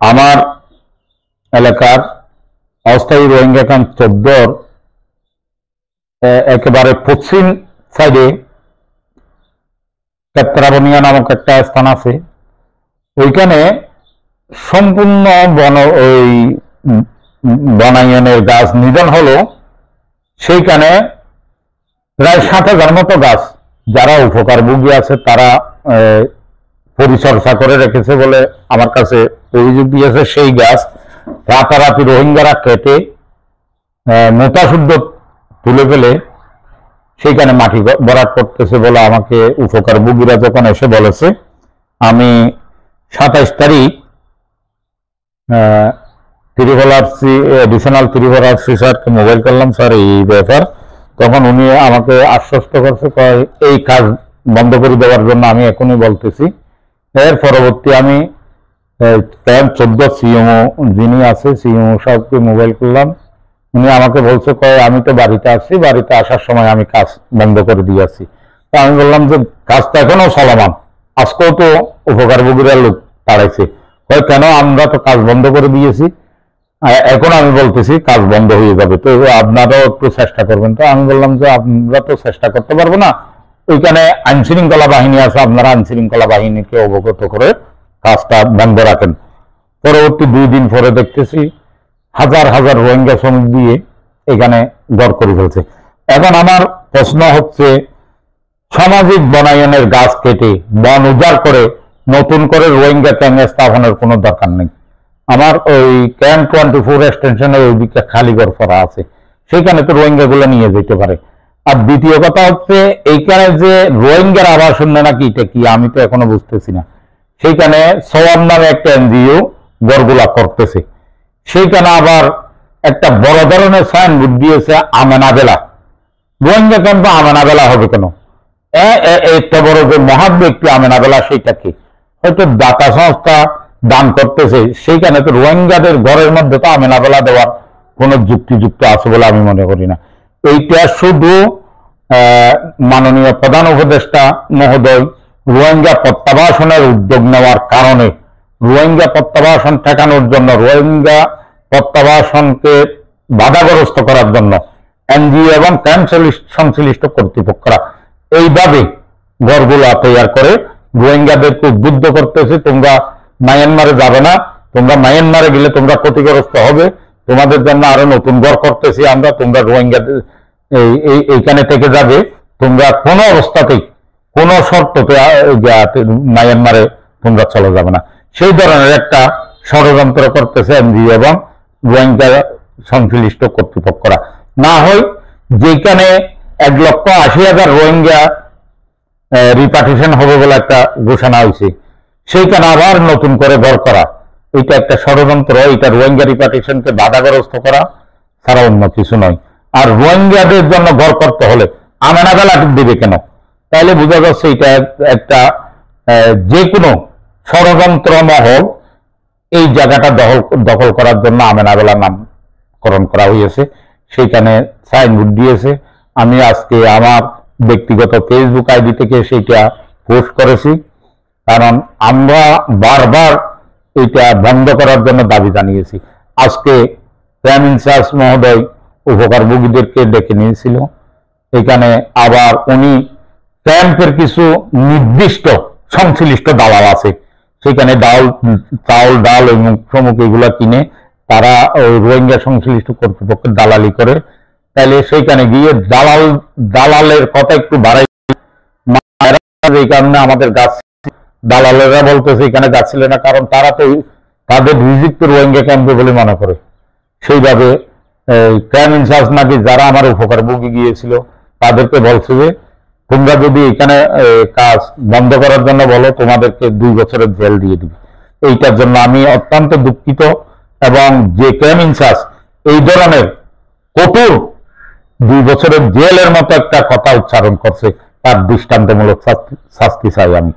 আমার এলাকার অস্থায়ী রোহিঙ্গা ক্যাম্প 14 একেবারে পশ্চিম সাইডে কাতরাবনিয়া নামক একটা স্থান আছে। ওইখানে সম্পূর্ণ বনায়নের গাছ নিধন হলো। সেইখানে প্রায় 7,000 মতো গাছ যারা উপকারভোগী আছে তারা পরিচর্যা করে রেখেছে বলে আমার কাছে অভিযোগ দিয়েছে। সেই গাছ রাতারাতি রোহিঙ্গারা কেটে মোটা শুদ্ধ তুলে ফেলে সেইখানে মাটি ভরাট করতেছে বলে আমাকে উপকারভোগীরা যখন এসে বলেছে, আমি 27 তারিখ এডিশনাল ত্রিপুরার স্যারকে মোবাইল করলাম, স্যার এই ব্যাপার। তখন উনি আমাকে আশ্বস্ত করছে, এই কাজ বন্ধ করে দেওয়ার জন্য আমি এখনই বলতেছি। এর পরবর্তী আমি ক্যাম্প 14 সিএমও যিনি আছে সিএমও সাহেবকে মোবাইল করলাম। উনি আমাকে বলছে, আমি তো বাড়িতে আসছি, বাড়িতে আসার সময় আমি কাজ বন্ধ করে দিয়ে আসছি। তো আমি বললাম যে কাজটা এখনো চলমান, আজকেও তো উপকারভোগীরা লোক তাড়াইছে। কেন? আমরা তো কাজ বন্ধ করে দিয়েছি, এখন আমি বলতেছি কাজ বন্ধ হয়ে যাবে, তো আপনারাও একটু চেষ্টা করবেন। তো আমি বললাম যে আমরা তো চেষ্টা করতে পারবো না, ওইখানে আইন শৃঙ্খলা বাহিনী আছে, আপনারা আইন শৃঙ্খলা বাহিনীকে অবগত করে কাজটা বন্ধ রাখেন। পরবর্তী 2 দিন পরে দেখতেছি হাজার হাজার রোহিঙ্গা শ্রমিক দিয়ে এখানে ঘর করে ফেলছে। এখন আমার প্রশ্ন হচ্ছে, সামাজিক বনায়নের গাছ কেটে বন উজাড় করে নতুন করে রোহিঙ্গা ক্যাম্প স্থাপনের কোনো দরকার নেই। আমার ওই ক্যাম্প 24 এক্সটেনশনের ওই দিকটা খালি ঘর করা আছে, সেখানে তো রোহিঙ্গা গুলো নিয়ে যেতে পারে। আর দ্বিতীয় কথা হচ্ছে, এইখানে যে রোহিঙ্গার আবাস উন্নয়ন নাকি এটা কি আমি তো এখনো বুঝতেছি না। সেইখানে সওয়াব নামে একটা এনজিও ঘরগুলা করতেছে, সেইখানে আবার একটা বড় ধরনের সাইনবোর্ড দিয়েছে আমেনাবেলা। রোহিঙ্গা ক্যাম্পে আমেনাবেলা হবে কেন? একটা বড় যে মহান ব্যক্তি আমেনাবেলা, সেইটা কি? হয়তো দাতা সংস্থা দান করতেছে, সেইখানে তো রোহিঙ্গাদের ঘরের মধ্যে তো আমেনাবেলা দেওয়ার কোনো যুক্তিযুক্ত আছে বলে আমি মনে করি না। এইটা শুধু মাননীয় প্রধান উপদেষ্টা মহোদয় রোহিঙ্গা প্রত্যাবাসনের উদ্যোগ নেওয়ার কারণে, রোহিঙ্গা প্রত্যাবাসন ঠেকানোর জন্য, রোহিঙ্গা প্রত্যাবাসনকে বাধাগ্রস্ত করার জন্য এনজিও এবং ক্যাম্প সংশ্লিষ্ট কর্তৃপক্ষরা এইভাবে ঘরগুলো তৈরি করে রোহিঙ্গাদেরকে উদ্বুদ্ধ করতেছে, তোমরা মায়ানমারে যাবে না, তোমরা মায়ানমারে গেলে তোমরা ক্ষতিগ্রস্ত হবে, তোমাদের জন্য আরো নতুন ঘর করতেছি আমরা, তোমরা রোহিঙ্গাদের এইখানে থেকে যাবে, তোমরা কোনো অবস্থাতেই কোনো শর্ততে মায়ানমারে তোমরা চলে যাবে না। সেই ধরনের একটা ষড়যন্ত্র করতেছে এনজিও এবং রোহিঙ্গা সংশ্লিষ্ট কর্তৃপক্ষরা। না হয় যেখানে 1,80,000 রোহিঙ্গা রিপার্টিশন হবে বলে একটা ঘোষণা হয়েছে, সেইখানে আবার নতুন করে ঘর করা, এটা একটা ষড়যন্ত্র। এটা রোহিঙ্গা রিপার্টিশনকে বাধাগ্রস্ত করা ছাড়া অন্য কিছু নয়। আর রোহিঙ্গাদের জন্য ঘর করতে হলে আমেনাবেলা দেবে কেন? তাইলে বোঝা যাচ্ছে এটা একটা যে কোনো ষড়যন্ত্র মহল এই জায়গাটা দখল করার জন্য আমেনাবেলা নামকরণ করা হয়েছে। সেইখানে সাইনবোর্ড দিয়েছে। আমি আজকে আমার ব্যক্তিগত ফেসবুক আইডি থেকে সেইটা পোস্ট করেছি, কারণ আমরা বারবার এটা বন্ধ করার জন্য দাবি জানিয়েছি। আজকে প্রাইম ইনচার্জ মহোদয় উপকারভোগীদেরকে ডেকে নিয়েছিল। এখানে আবার উনি ক্যাম্পের কিছু নির্দিষ্ট সংশ্লিষ্ট দালাল আছে, সেখানে চাউল ডাল এবং প্রমুখ এগুলা কিনে তারা ওই রোহিঙ্গা সংশ্লিষ্ট কর্তৃপক্ষের দালালি করে। তাহলে সেইখানে গিয়ে দালালের কথা একটু বাড়াই, এই কারণে আমাদের গাছ দালালেরা বলতেছে এখানে যাচ্ছিল না, কারণ তারা তো তাদের রিজিক তো রোহিঙ্গা ক্যাম্পে বলে মনে করে। সেইভাবে ক্রাইম ইনচার্জ নাকি যারা আমার উপকারভোগী গিয়েছিল তাদেরকে বলছে যে তোমরা যদি এখানে কাজ বন্ধ করার জন্য বলো, তোমাদেরকে 2 বছরের জেল দিয়ে দিবে। এইটার জন্য আমি অত্যন্ত দুঃখিত, এবং যে ক্রাইম ইনচার্জ এই ধরনের কঠোর 2 বছরের জেলের মতো একটা কথা উচ্চারণ করছে, তার দৃষ্টান্তমূলক শাস্তি চাই আমি।